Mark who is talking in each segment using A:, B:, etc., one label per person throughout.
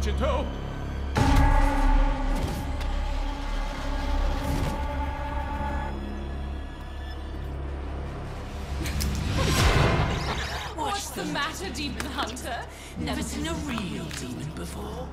A: digital.
B: What's the matter, Demon Hunter? Never seen a real demon before?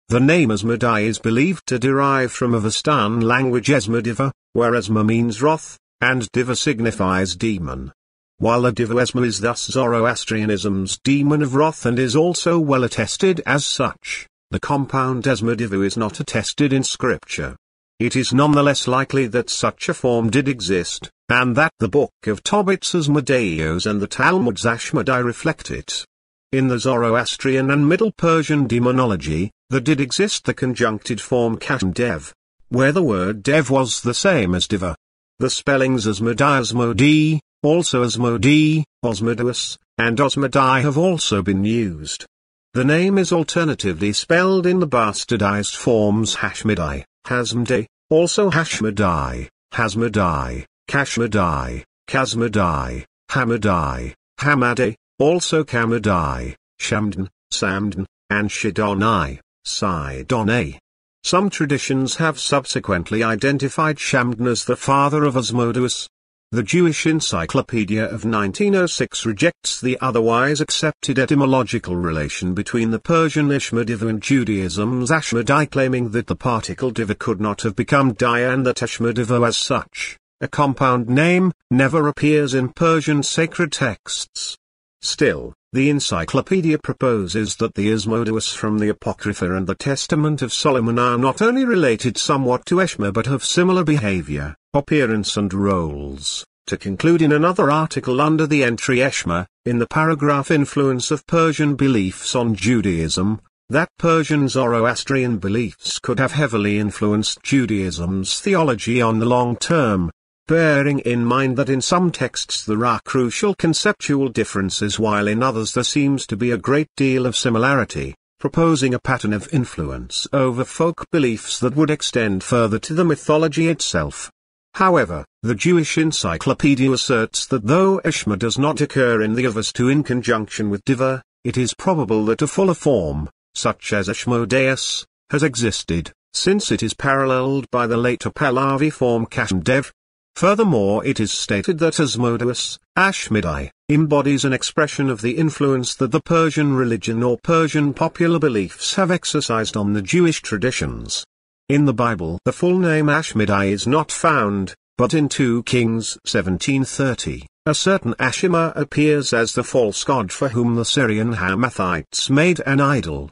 C: The name Asmodai is believed to derive from Avestan language Esmodiva, where Esma means wrath, and Diva signifies demon. While the Diva Esma is thus Zoroastrianism's demon of wrath and is also well attested as such, the compound Esmodiva is not attested in scripture. It is nonetheless likely that such a form did exist, and that the Book of Tobit's Asmodeus and the Talmud's Asmodai reflect it. In the Zoroastrian and Middle Persian demonology, there did exist the conjuncted form Kashm-Dev, where the word Dev was the same as Diva. The spellings Asmodi, also Asmodi, Asmodeus, and Asmodai have also been used. The name is alternatively spelled in the bastardized forms Hashmidai, Hasmde, also Hashmodai, Hasmodai, Kashmodai, Kasmodai, Hamadai, Hamade, also Kamadai, Shamdan, Samdan, and Shidonai, Sidonai. Some traditions have subsequently identified Shamdan as the father of Asmodeus. The Jewish Encyclopedia of 1906 rejects the otherwise accepted etymological relation between the Persian Ashmodiva and Judaism's Ashmodai, claiming that the particle diva could not have become dia and that Ashmodiva as such, a compound name, never appears in Persian sacred texts. Still, the encyclopedia proposes that the Asmodeus from the Apocrypha and the Testament of Solomon are not only related somewhat to Eshma but have similar behavior, appearance and roles, to conclude in another article under the entry Eshma, in the paragraph Influence of Persian Beliefs on Judaism, that Persian Zoroastrian beliefs could have heavily influenced Judaism's theology on the long term, bearing in mind that in some texts there are crucial conceptual differences while in others there seems to be a great deal of similarity, proposing a pattern of influence over folk beliefs that would extend further to the mythology itself. However, the Jewish Encyclopedia asserts that though Eshma does not occur in the Avesta in conjunction with Diva, it is probable that a fuller form, such as Asmodeus, has existed, since it is paralleled by the later Pahlavi form Kashm-Dev. Furthermore, it is stated that Asmodeus, Ashmidai, embodies an expression of the influence that the Persian religion or Persian popular beliefs have exercised on the Jewish traditions. In the Bible the full name Ashmidai is not found, but in 2 Kings 17:30, a certain Ashima appears as the false god for whom the Syrian Hamathites made an idol.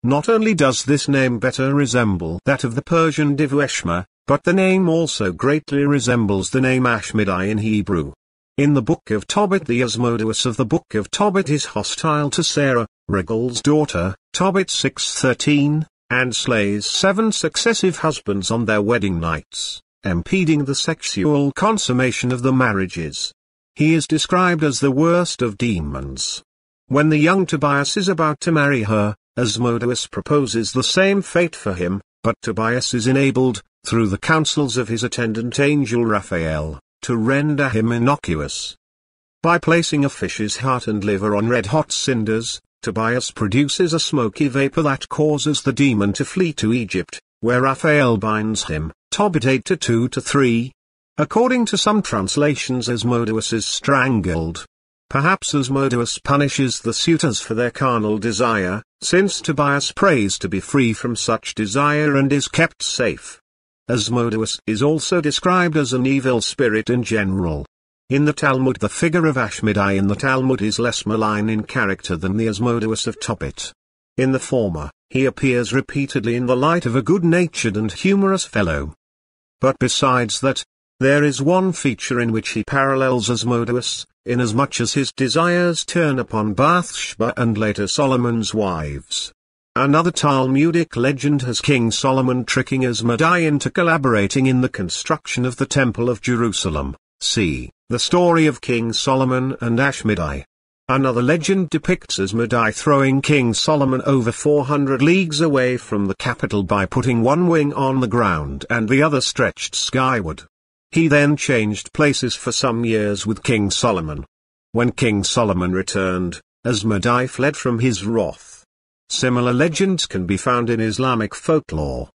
C: Not only does this name better resemble that of the Persian Divu Eshma, but the name also greatly resembles the name Ashmidai in Hebrew. In the Book of Tobit, the Asmodeus of the Book of Tobit is hostile to Sarah, Regal's daughter, Tobit 6:13, and slays 7 successive husbands on their wedding nights, impeding the sexual consummation of the marriages. He is described as the worst of demons. When the young Tobias is about to marry her, Asmodeus proposes the same fate for him, but Tobias is enabled, through the counsels of his attendant angel Raphael, to render him innocuous. By placing a fish's heart and liver on red-hot cinders, Tobias produces a smoky vapor that causes the demon to flee to Egypt, where Raphael binds him, Tobit 8:2-3. According to some translations, Asmodeus is strangled. Perhaps Asmodeus punishes the suitors for their carnal desire, since Tobias prays to be free from such desire and is kept safe. Asmodeus is also described as an evil spirit in general. In the Talmud, the figure of Ashmidai in the Talmud is less malign in character than the Asmodeus of Tobit. In the former, he appears repeatedly in the light of a good-natured and humorous fellow. But besides that, There is one feature in which he parallels Asmodeus, inasmuch as his desires turn upon Bathsheba and later Solomon's wives. Another Talmudic legend has King Solomon tricking Asmodeus into collaborating in the construction of the Temple of Jerusalem. See, the story of King Solomon and Asmodeus. Another legend depicts Asmodeus throwing King Solomon over 400 leagues away from the capital by putting one wing on the ground and the other stretched skyward. He then changed places for some years with King Solomon. When King Solomon returned, Asmodeus fled from his wrath. Similar legends can be found in Islamic folklore.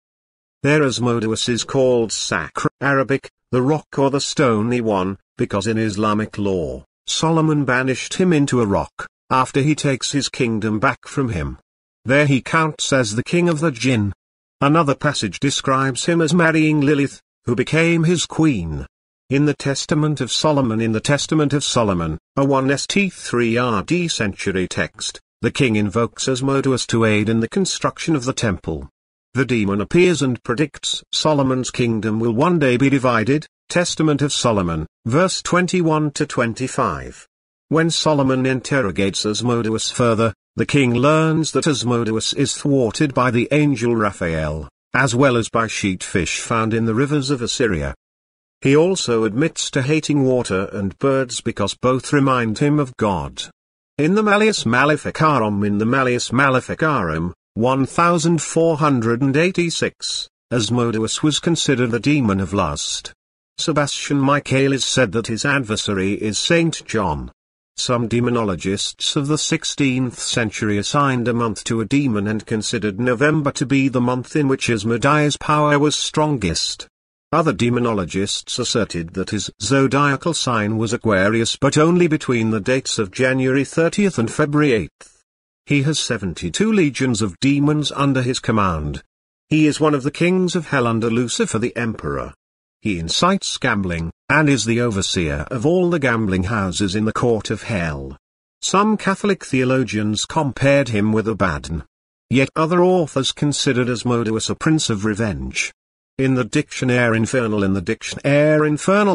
C: Their Asmodeus is called Sakhr, Arabic, the rock or the stony one, because in Islamic law, Solomon banished him into a rock, after he takes his kingdom back from him. There he counts as the king of the jinn. Another passage describes him as marrying Lilith, who became his queen. In the Testament of Solomon, a 1st 3rd century text, the king invokes Asmodeus to aid in the construction of the temple. The demon appears and predicts Solomon's kingdom will one day be divided. Testament of Solomon, verse 21-25. When Solomon interrogates Asmodeus further, the king learns that Asmodeus is thwarted by the angel Raphael, as well as by sheet fish found in the rivers of Assyria. He also admits to hating water and birds because both remind him of God. In the Malleus Maleficarum 1486, Asmodeus was considered the demon of lust. Sebastian Michaelis said that his adversary is Saint John. Some demonologists of the 16th century assigned a month to a demon and considered November to be the month in which Asmodeus' power was strongest. Other demonologists asserted that his zodiacal sign was Aquarius, but only between the dates of January 30th and February 8th. He has 72 legions of demons under his command. He is one of the kings of hell under Lucifer the emperor. He incites gambling, and is the overseer of all the gambling houses in the court of hell. Some Catholic theologians compared him with Abaddon. Yet other authors considered Asmodeus a prince of revenge. In the Dictionnaire Infernal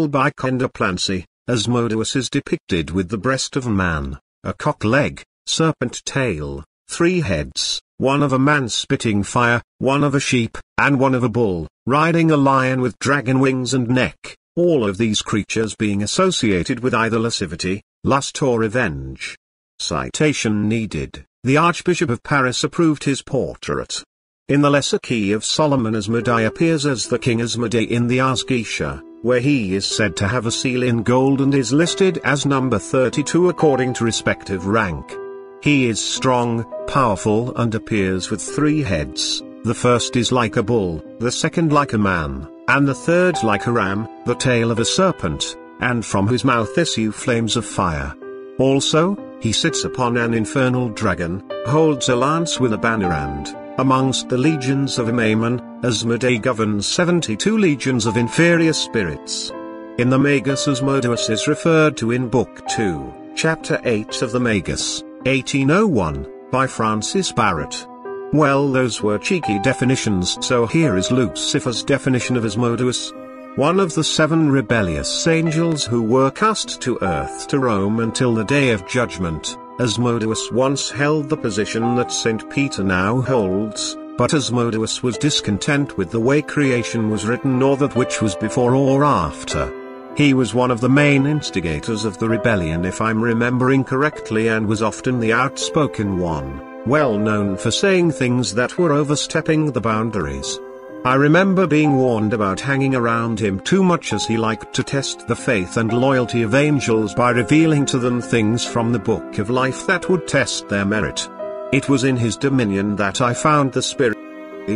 C: by Condorcancy, Asmodeus is depicted with the breast of a man, a cock leg, serpent tail, 3 heads, one of a man spitting fire, one of a sheep, and one of a bull, riding a lion with dragon wings and neck, all of these creatures being associated with either lascivity, lust or revenge. Citation needed. The Archbishop of Paris approved his portrait. In the Lesser Key of Solomon, Asmodeus appears as the King Asmodeus in the Ars Gesha, where he is said to have a seal in gold and is listed as number 32 according to respective rank. He is strong, powerful and appears with 3 heads. The first is like a bull, the second like a man, and the third like a ram, the tail of a serpent, and from whose mouth issue flames of fire. Also, he sits upon an infernal dragon, holds a lance with a banner and, amongst the legions of Mammon, Asmodeus governs 72 legions of inferior spirits. In the Magus, Asmodeus is referred to in Book 2, Chapter 8 of the Magus, 1801, by Francis Barrett. Well, those were cheeky definitions, so here is Lucifer's definition of Asmodeus. One of the 7 rebellious angels who were cast to earth to roam until the day of judgment, Asmodeus once held the position that St. Peter now holds, but Asmodeus was discontent with the way creation was written or that which was before or after. He was one of the main instigators of the rebellion if I'm remembering correctly, and was often the outspoken one, well known for saying things that were overstepping the boundaries. I remember being warned about hanging around him too much, as he liked to test the faith and loyalty of angels by revealing to them things from the book of life that would test their merit. It was in his dominion that I found the spirit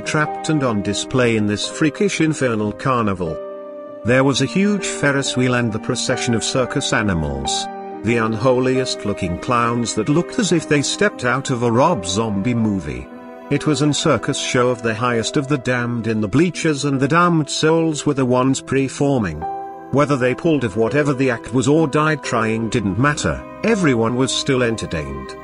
C: trapped and on display in this freakish infernal carnival. There was a huge Ferris wheel and the procession of circus animals. The unholiest looking clowns that looked as if they stepped out of a Rob Zombie movie. It was an circus show of the highest of the damned in the bleachers, and the damned souls were the ones performing. Whether they pulled of whatever the act was or died trying didn't matter, everyone was still entertained.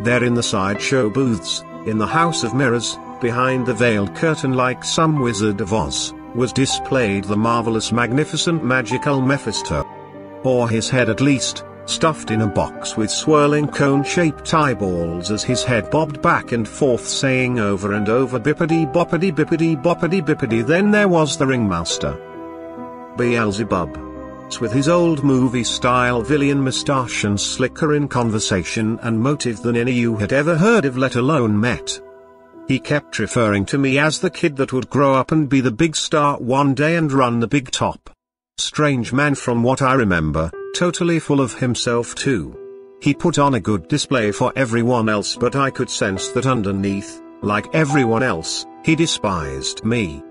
C: There in the sideshow booths, in the House of Mirrors, behind the veiled curtain like some Wizard of Oz, was displayed the marvelous magnificent magical Mephisto. Or his head at least, stuffed in a box with swirling cone-shaped eyeballs as his head bobbed back and forth saying over and over bippity boppity bippity boppity bippity. Then there was the ringmaster, Beelzebub, with his old movie-style villain moustache and slicker in conversation and motive than any you had ever heard of let alone met. He kept referring to me as the kid that would grow up and be the big star one day and run the big top. Strange man from what I remember, totally full of himself too. He put on a good display for everyone else, but I could sense that underneath, like everyone else, he despised me.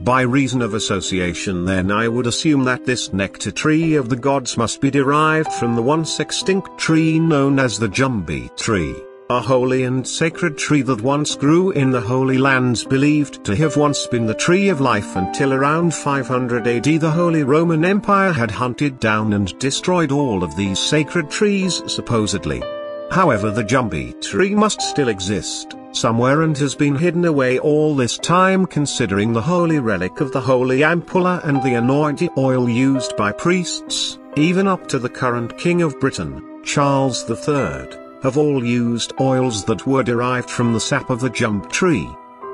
C: By reason of association then I would assume that this nectar tree of the gods must be derived from the once extinct tree known as the Jumbi tree, a holy and sacred tree that once grew in the Holy Lands, believed to have once been the tree of life until around 500 AD the Holy Roman Empire had hunted down and destroyed all of these sacred trees supposedly. However, the Jumbi tree must still exist somewhere and has been hidden away all this time, considering the holy relic of the holy ampulla and the anointing oil used by priests, even up to the current King of Britain, Charles III, have all used oils that were derived from the sap of the jump tree.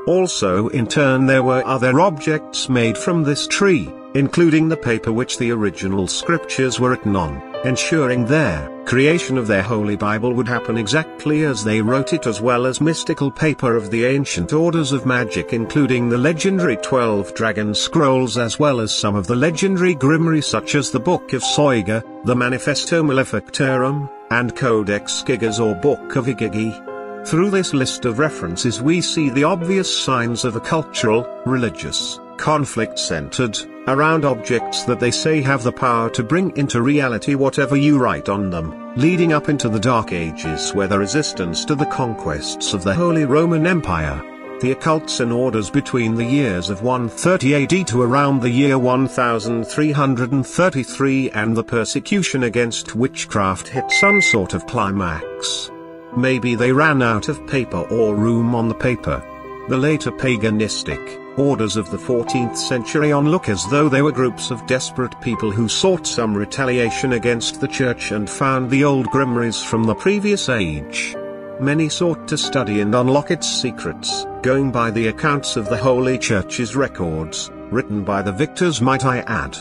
C: Also in turn there were other objects made from this tree, including the paper which the original scriptures were written on, ensuring their creation of their Holy Bible would happen exactly as they wrote it, as well as mystical paper of the ancient orders of magic, including the legendary 12 dragon scrolls, as well as some of the legendary grimoires such as the Book of Soiga, the Manifesto Maleficarum, and Codex Gigas or Book of Igigi. Through this list of references we see the obvious signs of a cultural, religious, conflict centered around objects that they say have the power to bring into reality whatever you write on them, leading up into the Dark Ages where the resistance to the conquests of the Holy Roman Empire, the occults and orders between the years of 130 AD to around the year 1333, and the persecution against witchcraft hit some sort of climax. Maybe they ran out of paper or room on the paper. The later paganistic orders of the 14th century on look as though they were groups of desperate people who sought some retaliation against the church and found the old grimoires from the previous age. Many sought to study and unlock its secrets, going by the accounts of the Holy Church's records, written by the victors might I add.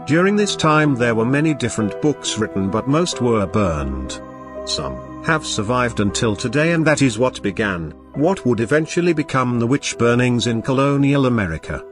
C: During this time there were many different books written, but most were burned. Some have survived until today, and that is what began what would eventually become the witch burnings in colonial America.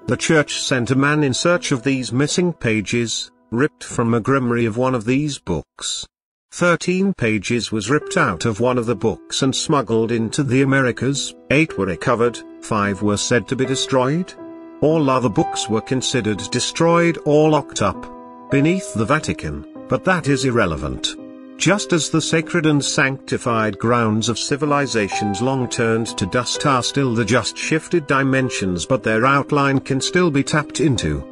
C: The church sent a man in search of these missing pages, ripped from a grimoire of one of these books. 13 pages was ripped out of one of the books and smuggled into the Americas, 8 were recovered, 5 were said to be destroyed. All other books were considered destroyed or locked up beneath the Vatican, but that is irrelevant. Just as the sacred and sanctified grounds of civilizations long turned to dust are still the just shifted dimensions, but their outline can still be tapped into.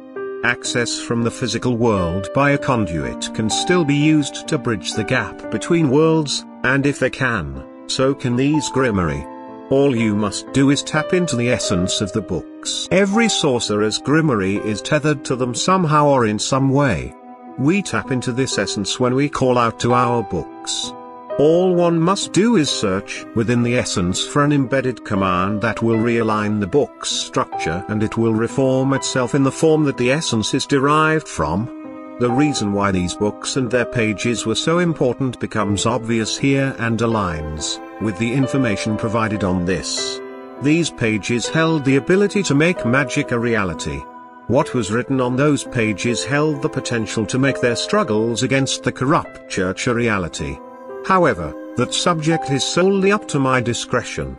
C: Access from the physical world by a conduit can still be used to bridge the gap between worlds, and if they can, so can these grimoire. All you must do is tap into the essence of the books. Every sorcerer's grimoire is tethered to them somehow or in some way. We tap into this essence when we call out to our books. All one must do is search within the essence for an embedded command that will realign the book's structure, and it will reform itself in the form that the essence is derived from. The reason why these books and their pages were so important becomes obvious here and aligns with the information provided on this. These pages held the ability to make magic a reality. What was written on those pages held the potential to make their struggles against the corrupt church a reality. However, that subject is solely up to my discretion.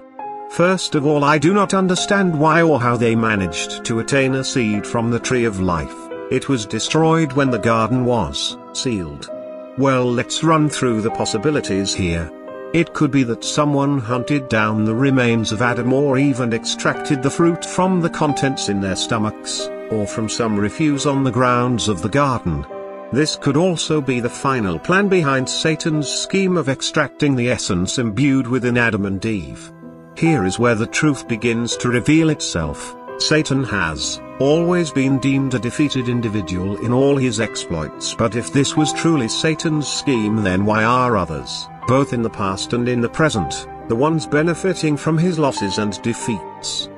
C: First of all, I do not understand why or how they managed to attain a seed from the tree of life. It was destroyed when the garden was sealed. Well, let's run through the possibilities here. It could be that someone hunted down the remains of Adam or Eve and extracted the fruit from the contents in their stomachs, or from some refuse on the grounds of the garden. This could also be the final plan behind Satan's scheme of extracting the essence imbued within Adam and Eve. Here is where the truth begins to reveal itself. Satan has always been deemed a defeated individual in all his exploits, but if this was truly Satan's scheme, then why are others, both in the past and in the present, the ones benefiting from his losses and defeats?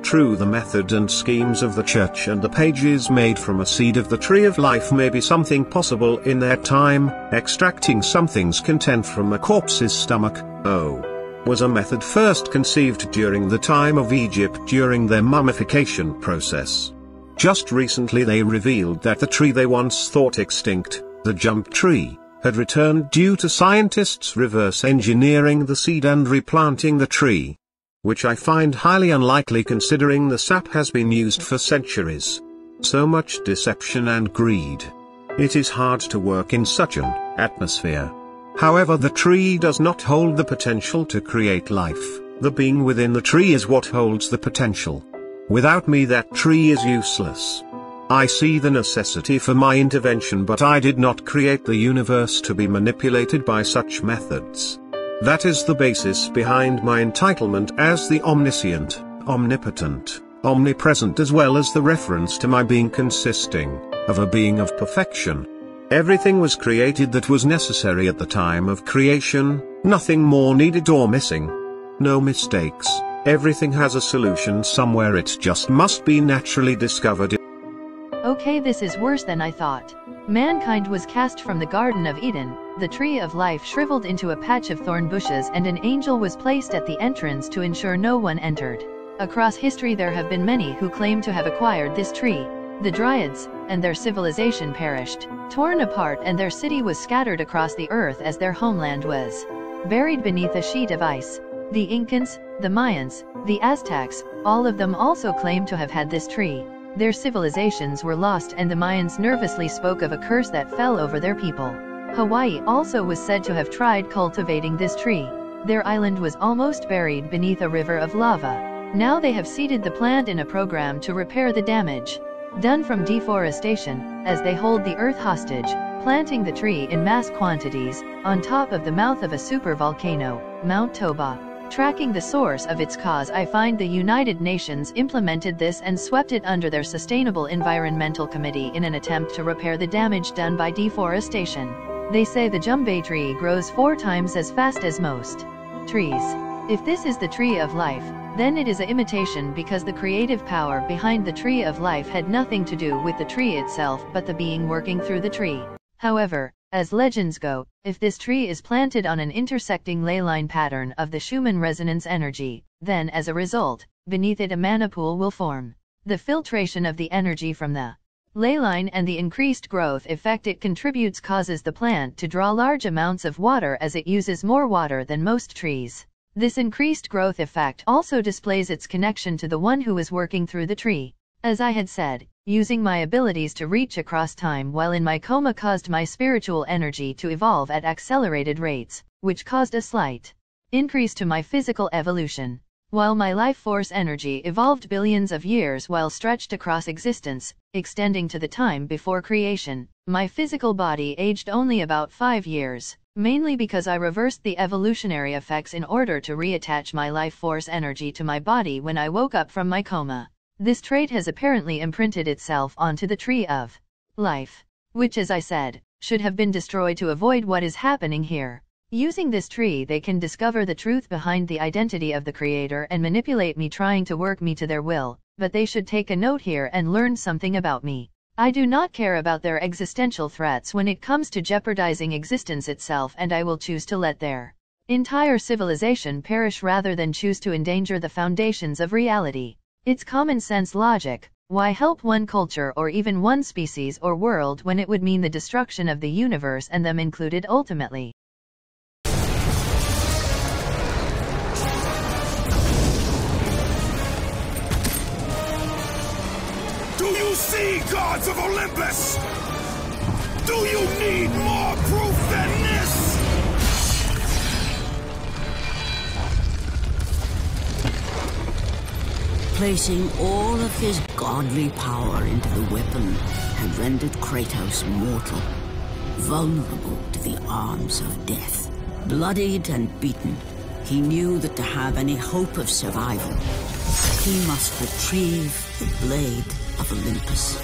C: True, the method and schemes of the church and the pages made from a seed of the tree of life may be something possible in their time. Extracting something's content from a corpse's stomach, was a method first conceived during the time of Egypt during their mummification process. Just recently they revealed that the tree they once thought extinct, the jump tree, had returned due to scientists reverse engineering the seed and replanting the tree. Which I find highly unlikely considering the sap has been used for centuries. So much deception and greed. It is hard to work in such an atmosphere. However, the tree does not hold the potential to create life. The being within the tree is what holds the potential. Without me, that tree is useless. I see the necessity for my intervention, but I did not create the universe to be manipulated by such methods. That is the basis behind my entitlement as the omniscient, omnipotent, omnipresent, as well as the reference to my being consisting of a being of perfection. Everything was created that was necessary at the time of creation, nothing more needed or missing. No mistakes, everything has a solution somewhere, it just must be naturally discovered.
A: Okay, this is worse than I thought. Mankind was cast from the Garden of Eden, the tree of life shriveled into a patch of thorn bushes, and an angel was placed at the entrance to ensure no one entered. Across history there have been many who claim to have acquired this tree. The Dryads, and their civilization perished, torn apart, and their city was scattered across the earth as their homeland was buried beneath a sheet of ice. The Incans, the Mayans, the Aztecs, all of them also claim to have had this tree. Their civilizations were lost, and the Mayans nervously spoke of a curse that fell over their people. Hawaii also was said to have tried cultivating this tree. Their island was almost buried beneath a river of lava. Now they have seeded the plant in a program to repair the damage done from deforestation, as they hold the earth hostage, planting the tree in mass quantities, on top of the mouth of a supervolcano, Mount Toba. Tracking the source of its cause, I find the United Nations implemented this and swept it under their Sustainable Environmental Committee in an attempt to repair the damage done by deforestation. They say the jumbe tree grows 4 times as fast as most trees. If this is the tree of life, then it is an imitation, because the creative power behind the tree of life had nothing to do with the tree itself but the being working through the tree. However, as legends go, if this tree is planted on an intersecting ley line pattern of the Schumann resonance energy, then as a result, beneath it a mana pool will form. The filtration of the energy from the ley line and the increased growth effect it contributes causes the plant to draw large amounts of water, as it uses more water than most trees. This increased growth effect also displays its connection to the one who is working through the tree. As I had said, using my abilities to reach across time while in my coma caused my spiritual energy to evolve at accelerated rates, which caused a slight increase to my physical evolution. While my life force energy evolved billions of years while stretched across existence, extending to the time before creation, my physical body aged only about 5 years, mainly because I reversed the evolutionary effects in order to reattach my life force energy to my body when I woke up from my coma. This trait has apparently imprinted itself onto the tree of life, which, as I said, should have been destroyed to avoid what is happening here. Using this tree they can discover the truth behind the identity of the Creator and manipulate me, trying to work me to their will, but they should take a note here and learn something about me. I do not care about their existential threats when it comes to jeopardizing existence itself, and I will choose to let their entire civilization perish rather than choose to endanger the foundations of reality. It's common sense logic. Why help one culture or even one species or world when it would mean the destruction of the universe and them included ultimately?
D: Do you see, gods of Olympus? Do you need more proof than this?
E: Placing all of his godly power into the weapon had rendered Kratos mortal, vulnerable to the arms of death. Bloodied and beaten, he knew that to have any hope of survival, He must retrieve the blade of Olympus.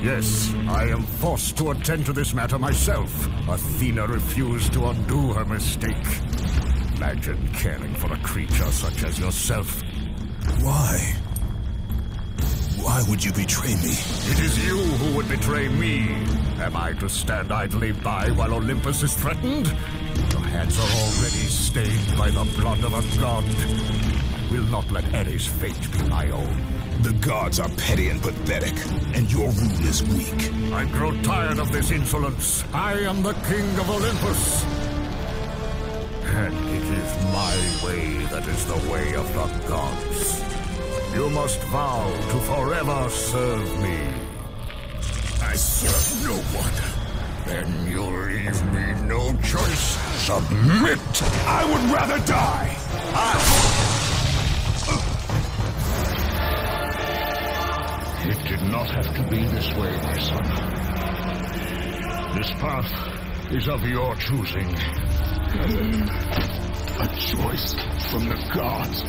D: Yes, I am forced to attend to this matter myself. Athena refused to undo her mistake. Imagine caring for a creature such as yourself.
F: Why? Why would you betray me?
D: It is you who would betray me. Am I to stand idly by while Olympus is threatened? Your hands are already stained by the blood of a god. I will not let Ares' fate be my own.
F: The gods are petty and pathetic, and your rule is weak.
D: I grow tired of this insolence. I am the king of Olympus. And it is my way that is the way of the gods. You must vow to forever serve me.
F: I serve no one.
D: Then you leave me no choice.
F: Submit! I would rather die!
D: It did not have to be this way, my son. This path is of your choosing.
F: A choice from the gods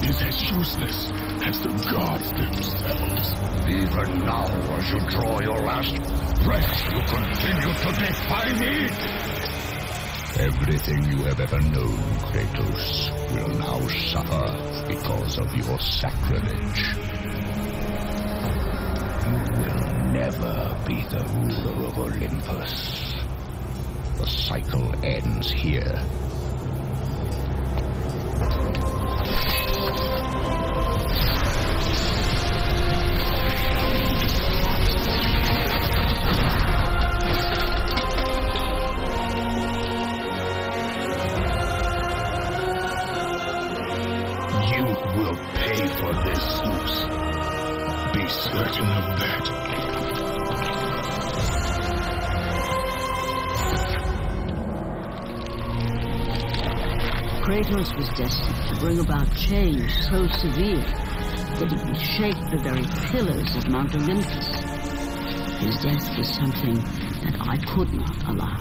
F: is as useless as the gods themselves.
D: Even now, as you draw your last breath, you continue to defy me. Everything you have ever known, Kratos, will now suffer because of your sacrilege. You will never be the ruler of Olympus. The cycle ends here.
F: You will pay for this, Zeus. Be certain of that.
E: Kratos was destined to bring about change so severe that it would shake the very pillars of Mount Olympus. His death was something that I could not allow.